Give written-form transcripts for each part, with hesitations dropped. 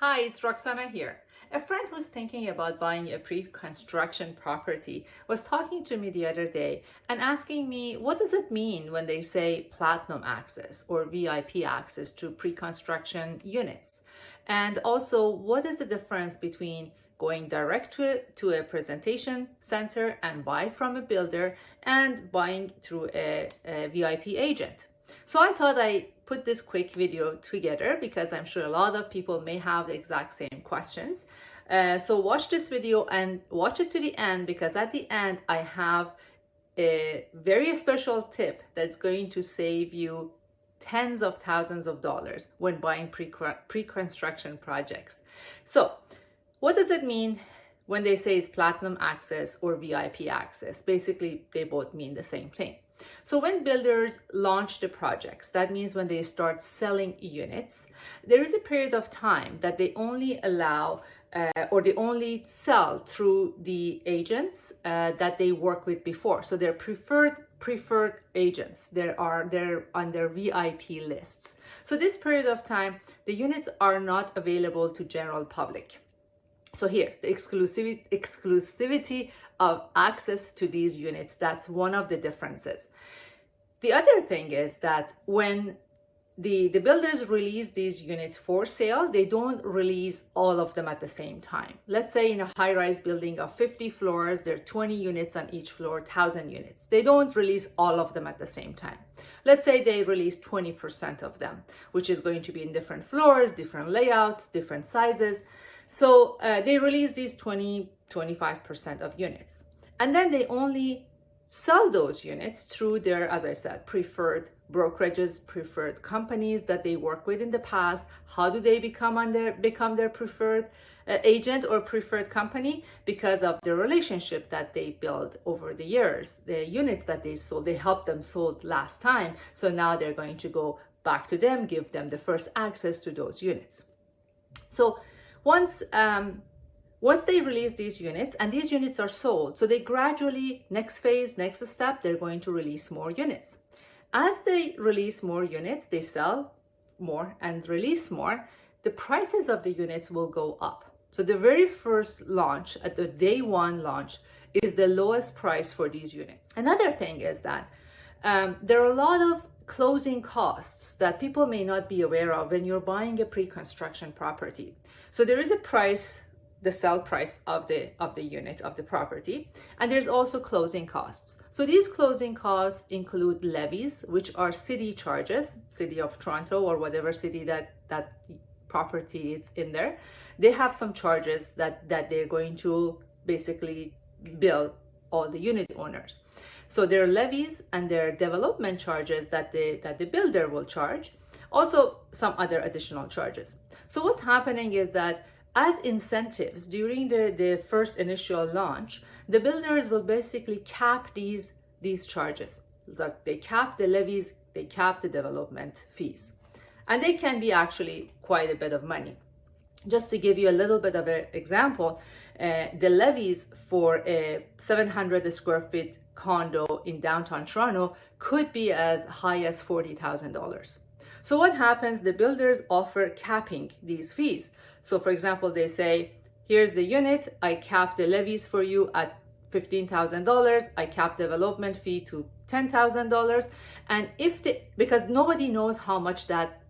Hi, it's Roxana here. A friend who's thinking about buying a pre-construction property was talking to me the other day and asking me, what does it mean when they say platinum access or VIP access to pre-construction units? And also, what is the difference between going direct to a presentation center and buy from a builder and buying through a VIP agent? So I thought I put this quick video together because I'm sure a lot of people may have the exact same questions. So watch this video and watch it to the end, because at the end I have a very special tip that's going to save you tens of thousands of dollars when buying pre-construction projects. So what does it mean when they say it's platinum access or VIP access? Basically, they both mean the same thing. So when builders launch the projects, that means when they start selling units, there is a period of time that they only allow or they only sell through the agents that they work with before. So they're preferred agents. They're on their VIP lists. So this period of time, the units are not available to general public. So here's the exclusivity of access to these units. That's one of the differences. The other thing is that when the builders release these units for sale, they don't release all of them at the same time. Let's say in a high-rise building of 50 floors, there are 20 units on each floor, 1,000 units. They don't release all of them at the same time. Let's say they release 20% of them, which is going to be in different floors, different layouts, different sizes. So they release these 25% of units. And then they only sell those units through their, as I said, preferred brokerages, preferred companies that they work with in the past. How do they become their preferred agent or preferred company? Because of the relationship that they built over the years. The units that they sold, they helped them sold last time. So now they're going to go back to them, give them the first access to those units. So once they release these units and these units are sold, so they gradually, next phase, next step, they're going to release more units. As they release more units, they sell more and release more, the prices of the units will go up. So the very first launch, at the day one launch, is the lowest price for these units. Another thing is that there are a lot of closing costs that people may not be aware of when you're buying a pre-construction property. So there is a price, the sell price of the unit, of the property, and there's also closing costs. So these closing costs include levies, which are city charges, City of Toronto or whatever city that property is in there. They have some charges that they're going to basically bill all the unit owners. So there are levies and there are development charges that the builder will charge. Also some other additional charges. So what's happening is that as incentives during the first initial launch, the builders will basically cap these charges. Like they cap the levies, they cap the development fees. And they can be actually quite a bit of money. Just to give you a little bit of an example, the levies for a 700 square feet condo in downtown Toronto could be as high as $40,000. So what happens? The builders offer capping these fees. So for example, they say, here's the unit, I cap the levies for you at $15,000, I cap development fee to $10,000. And because nobody knows how much that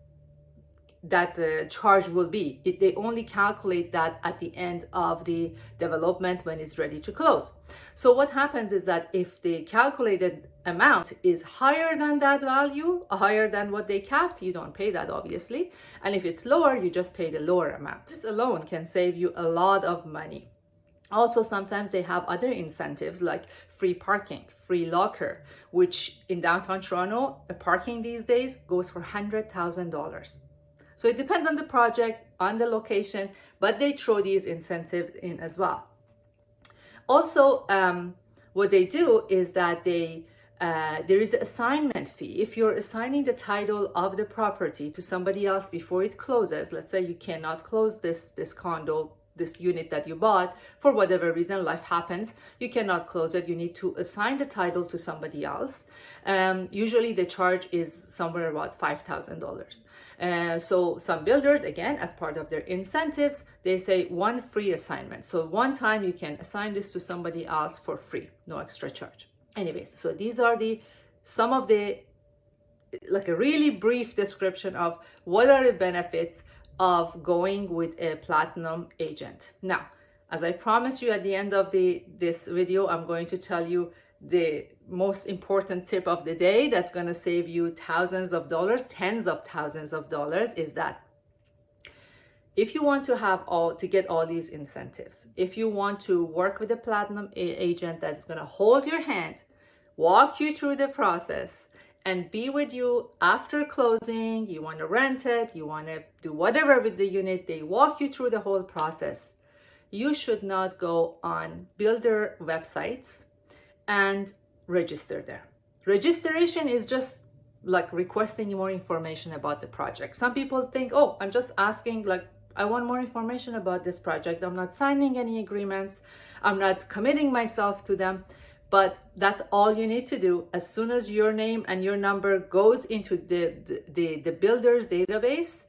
charge will be. They only calculate that at the end of the development when it's ready to close. So what happens is that if the calculated amount is higher than that value, higher than what they capped, you don't pay that obviously. And if it's lower, you just pay the lower amount. This alone can save you a lot of money. Also, sometimes they have other incentives like free parking, free locker, which in downtown Toronto, a parking these days goes for $100,000. So it depends on the project, on the location, but they throw these incentives in as well. Also, what they do is that there is an assignment fee. If you're assigning the title of the property to somebody else before it closes, let's say you cannot close this condo this unit that you bought, for whatever reason, life happens, you cannot close it. You need to assign the title to somebody else. Usually the charge is somewhere about $5,000. So some builders, again, as part of their incentives, they say one free assignment. So one time you can assign this to somebody else for free, no extra charge. Anyways, so these are some of the, like a really brief description of what are the benefits of going with a platinum agent. Now, as I promised you at the end of this video, I'm going to tell you the most important tip of the day that's going to save you thousands of dollars, tens of thousands of dollars, is that if you want to get all these incentives, if you want to work with a platinum agent that's going to hold your hand, walk you through the process, and be with you after closing, you want to rent it, you want to do whatever with the unit, they walk you through the whole process, you should not go on builder websites and register there. Registration is just like requesting more information about the project. Some people think, oh, I'm just asking, like, I want more information about this project. I'm not signing any agreements. I'm not committing myself to them. But that's all you need to do. As soon as your name and your number goes into the builder's database,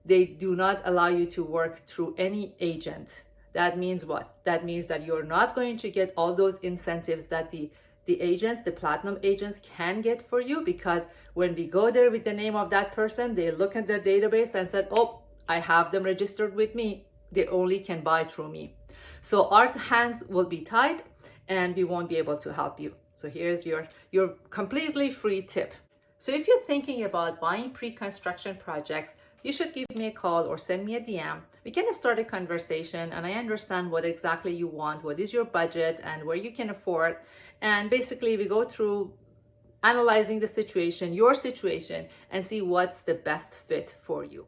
they do not allow you to work through any agent. That means what? That means that you're not going to get all those incentives that the agents, the platinum agents, can get for you, because when we go there with the name of that person, they look at their database and said, oh, I have them registered with me. They only can buy through me. So our hands will be tied and we won't be able to help you. So here's your completely free tip. So if you're thinking about buying pre-construction projects, you should give me a call or send me a DM. We can start a conversation and I understand what exactly you want, what is your budget and where you can afford. And basically we go through analyzing the situation, your situation, and see what's the best fit for you.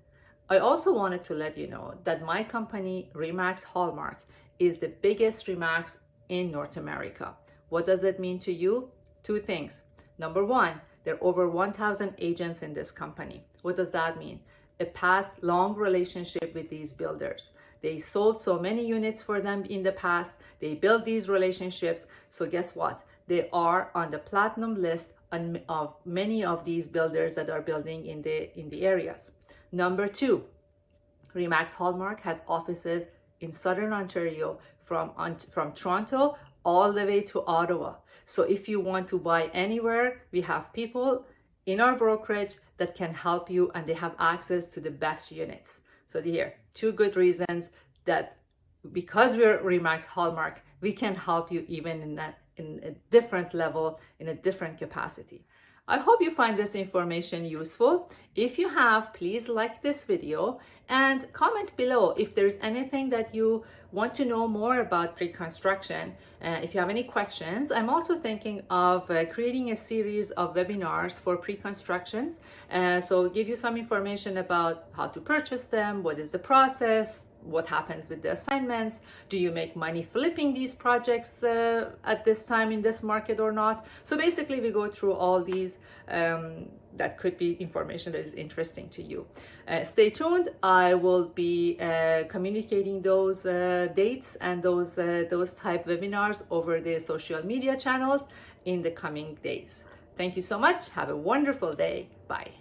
I also wanted to let you know that my company, RE/MAX Hallmark, is the biggest RE/MAX in North America. What does it mean to you? Two things. Number one, there are over 1,000 agents in this company. What does that mean? A past long relationship with these builders. They sold so many units for them in the past. They built these relationships. So guess what? They are on the platinum list of many of these builders that are building in the areas. Number two, RE/MAX Hallmark has offices in Southern Ontario, from Toronto all the way to Ottawa. So if you want to buy anywhere, we have people in our brokerage that can help you, and they have access to the best units. So here, two good reasons that because we're RE/MAX Hallmark, we can help you even in a different level, in a different capacity. I hope you find this information useful. If you have, please like this video and comment below if there's anything that you want to know more about pre-construction. If you have any questions, I'm also thinking of creating a series of webinars for pre-constructions. So give you some information about how to purchase them, what is the process, what happens with the assignments, do you make money flipping these projects at this time in this market or not. So basically we go through all these that could be information that is interesting to you. Stay tuned. I will be communicating those dates and those type webinars over the social media channels in the coming days. Thank you so much. Have a wonderful day. Bye.